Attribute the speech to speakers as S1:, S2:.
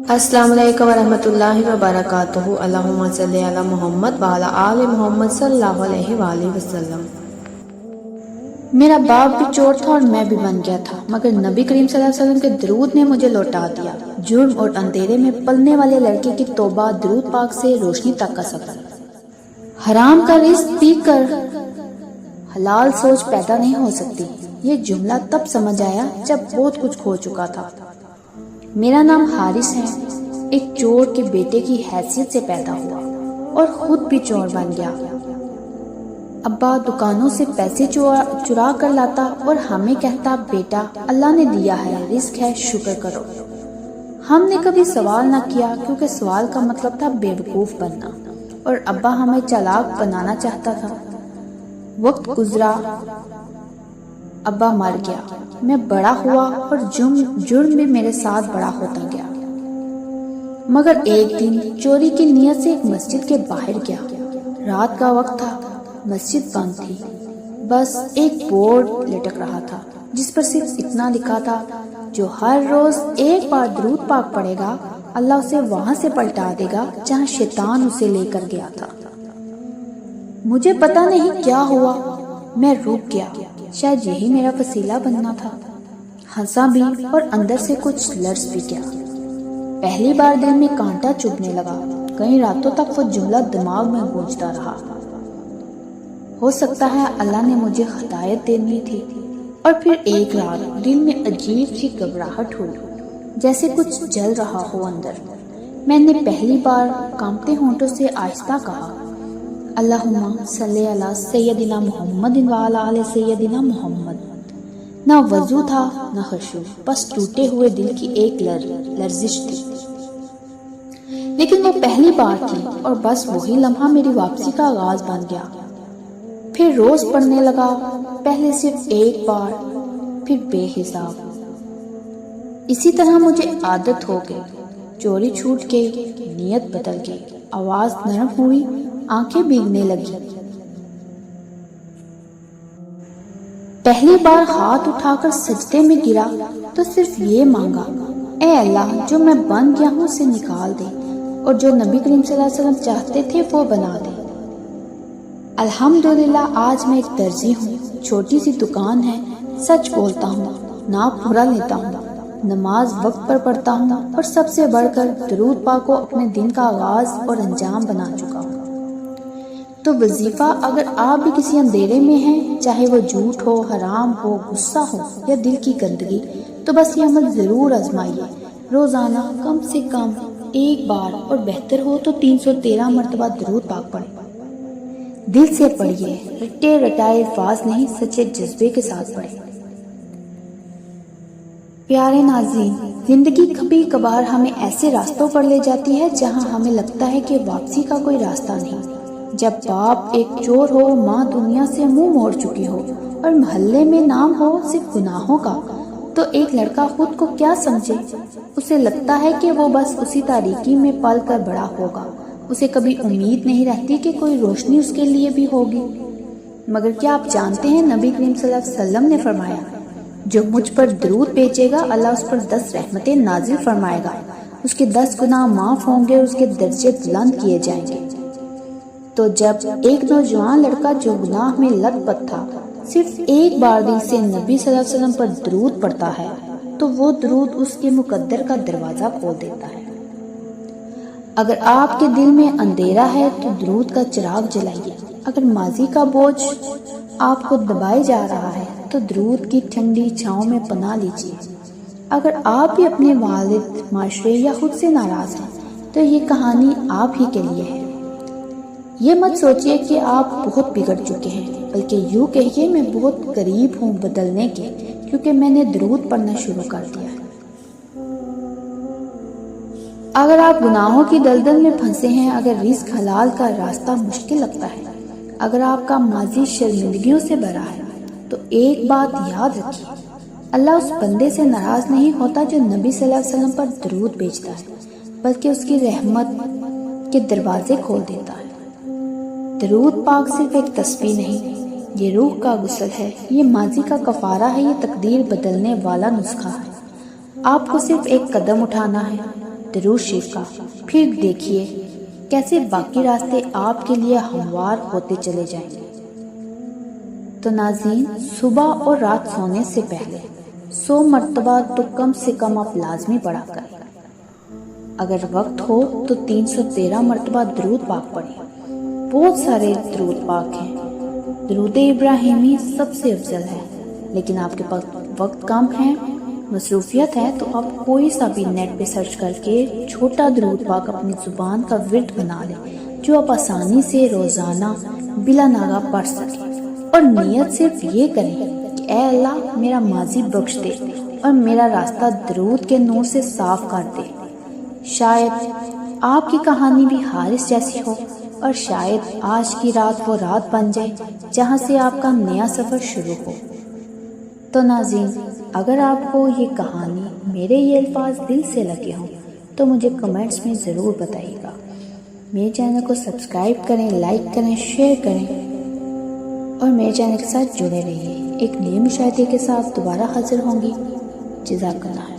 S1: السلام علیکم ورحمۃ اللہ وبرکاتہ۔ اللہم صلی علی محمد وعلی آل محمد صلی اللہ علیہ وآلہ وسلم۔ میرا باپ بھی چور تھا اور میں بھی بن گیا تھا، مگر نبی کریم صلی اللہ علیہ وسلم کے درود نے مجھے لوٹا دیا۔ جرم اور اندھیرے میں پلنے والے لڑکے کی توبہ درود پاک سے روشنی تک کا سفر۔ حرام کا رزق پی کر حلال سوچ پیدا نہیں ہو سکتی، یہ جملہ تب سمجھ آیا جب بہت کچھ کھو چکا تھا۔ میرا نام حارث ہے، ایک چور کے بیٹے کی حیثیت سے پیدا ہوا اور خود بھی چور بن گیا۔ ابا دکانوں سے پیسے چرا کر لاتا اور ہمیں کہتا، بیٹا اللہ نے دیا ہے، رزق ہے، شکر کرو۔ ہم نے کبھی سوال نہ کیا کیونکہ سوال کا مطلب تھا بے وقوف بننا، اور ابا ہمیں چالاک بنانا چاہتا تھا۔ وقت گزرا، ابا مر گیا، میں بڑا ہوا اور جرم بھی میرے ساتھ بڑا ہوتا گیا۔ مگر ایک دن چوری کی نیت سے ایک مسجد کے باہر گیا۔ رات کا وقت تھا، مسجد بند تھی، بس ایک بورڈ لٹک رہا تھا جس پر صرف اتنا لکھا تھا، جو ہر روز ایک بار درود پاک پڑھے گا اللہ اسے وہاں سے پلٹا دے گا جہاں شیطان اسے لے کر گیا تھا۔ مجھے پتا نہیں کیا ہوا، میں رک گیا، شاید یہی میرا وسیلہ بننا تھا۔ ہنسا بھی اور اندر سے کچھ لرز بھی گیا۔ پہلی بار دل میں کانٹا چبھنے لگا، کئی راتوں تک وہ جملہ دماغ میں گونجتا رہا۔ ہو سکتا ہے اللہ نے مجھے ہدایت دینی تھی۔ اور پھر ایک رات دل میں عجیب سی گھبراہٹ ہوئی، جیسے کچھ جل رہا ہو اندر۔ میں نے پہلی بار کانپتے ہونٹوں سے آہستہ کہا، اللہم صلی علی سیدنا محمد وعلی آل سیدنا محمد۔ نہ وضو تھا نہ خشوع، بس ٹوٹے ہوئے دل کی ایک لرزش تھی۔ لیکن وہ پہلی بار تھی اور بس وہی لمحہ میری واپسی کا آغاز بن گیا۔ پھر روز پڑھنے لگا، پہلے صرف ایک بار، پھر بے حساب۔ اسی طرح مجھے عادت ہو گئی، چوری چھوٹ گئی، نیت بدل گئی، آواز نرم ہوئی، آنکھیں بھیگنے لگی۔ پہلی بار ہاتھ اٹھا کر سجدے میں گرا تو صرف یہ مانگا، اے اللہ جو میں بن گیا ہوں اسے نکال دے، اور جو نبی کریم صلی اللہ علیہ وسلم چاہتے تھے وہ بنا دے۔ الحمدللہ آج میں ایک درزی ہوں، چھوٹی سی دکان ہے، سچ بولتا ہوں، ناپ پورا لیتا ہوں، نماز وقت پر پڑھتا ہوں، اور سب سے بڑھ کر درود پاک کو اپنے دن کا آغاز اور انجام بنا چکا ہوں۔ تو وظیفہ اگر آپ بھی کسی اندھیرے میں ہیں، چاہے وہ جھوٹ ہو، حرام ہو، غصہ ہو یا دل کی گندگی، تو بس یہ عمل ضرور آزمائیے۔ روزانہ کم سے کم ایک بار، اور بہتر ہو تو 313 مرتبہ درود پاک پڑھیں۔ دل سے پڑھیے، رٹے رٹائے الفاظ نہیں، سچے جذبے کے ساتھ پڑھیں۔ پیارے ناظرین، زندگی کبھی کبھار ہمیں ایسے راستوں پر لے جاتی ہے جہاں ہمیں لگتا ہے کہ واپسی کا کوئی راستہ نہیں۔ جب باپ ایک چور ہو، ماں دنیا سے منہ موڑ چکی ہو، اور محلے میں نام ہو صرف گناہوں کا، تو ایک لڑکا خود کو کیا سمجھے؟ اسے لگتا ہے کہ وہ بس اسی تاریکی میں پل کر بڑا ہوگا، اسے کبھی امید نہیں رہتی کہ کوئی روشنی اس کے لیے بھی ہوگی۔ مگر کیا آپ جانتے ہیں نبی کریم صلی اللہ علیہ وسلم نے فرمایا، جو مجھ پر درود بھیجے گا اللہ اس پر 10 رحمتیں نازل فرمائے گا، اس کے 10 گناہ معاف ہوں گے، اس کے درجے بلند کیے جائیں گے۔ تو جب ایک نوجوان لڑکا جو گناہ میں لت پت تھا صرف ایک بار دل سے نبی صلی اللہ علیہ وسلم پر درود پڑھتا ہے، تو وہ درود اس کے مقدر کا دروازہ کھول دیتا ہے۔ اگر آپ کے دل میں اندھیرا ہے تو درود کا چراغ جلائیے۔ اگر ماضی کا بوجھ آپ کو دبائے جا رہا ہے تو درود کی ٹھنڈی چھاؤں میں پناہ لیجیے۔ اگر آپ بھی اپنے والد، معاشرے یا خود سے ناراض ہیں تو یہ کہانی آپ ہی کے لیے ہے۔ یہ مت سوچئے کہ آپ بہت بگڑ چکے ہیں، بلکہ یوں کہیے میں بہت قریب ہوں بدلنے کے، کیونکہ میں نے درود پڑھنا شروع کر دیا ہے۔ اگر آپ گناہوں کی دلدل میں پھنسے ہیں، اگر رزق حلال کا راستہ مشکل لگتا ہے، اگر آپ کا ماضی شرمندگیوں سے بھرا ہے، تو ایک بات یاد رکھیے، اللہ اس بندے سے ناراض نہیں ہوتا جو نبی صلی اللہ علیہ وسلم پر درود بھیجتا ہے، بلکہ اس کی رحمت کے دروازے کھول دیتا ہے۔ درود پاک صرف ایک تسبیح نہیں، یہ روح کا غسل ہے، یہ ماضی کا کفارہ ہے، یہ تقدیر بدلنے والا نسخہ ہے۔ آپ کو صرف ایک قدم اٹھانا ہے درود شریف کا، پھر دیکھیے کیسے باقی راستے آپ کے لیے ہموار ہوتے چلے جائیں گے۔ تو ناظرین، صبح اور رات سونے سے پہلے 100 مرتبہ تو کم سے کم آپ لازمی پڑھا کریں۔ اگر وقت ہو تو 313 مرتبہ درود پاک پڑھیں۔ بہت سارے درود پاک ہیں، درود ابراہیمی سب سے افضل ہے، لیکن آپ کے پاس وقت کم ہے، مصروفیت ہے، تو آپ کوئی سا بھی نیٹ پہ سرچ کر کے چھوٹا درود پاک اپنی زبان کا ورد بنا لیں، جو آپ آسانی سے روزانہ بلا ناغہ پڑھ سکیں، اور نیت صرف یہ کریں کہ اے اللہ میرا ماضی بخش دے اور میرا راستہ درود کے نور سے صاف کر دے۔ شاید آپ کی کہانی بھی حارث جیسی ہو، اور شاید آج کی رات وہ رات بن جائے جہاں سے آپ کا نیا سفر شروع ہو۔ تو ناظرین، اگر آپ کو یہ کہانی، میرے یہ الفاظ دل سے لگے ہوں تو مجھے کمنٹس میں ضرور بتائیے گا۔ میرے چینل کو سبسکرائب کریں، لائک کریں، شیئر کریں، اور میرے چینل کے ساتھ جڑے رہیے۔ ایک نئے مشاہدے کے ساتھ دوبارہ حاضر ہوں گی۔ جزاک اللہ۔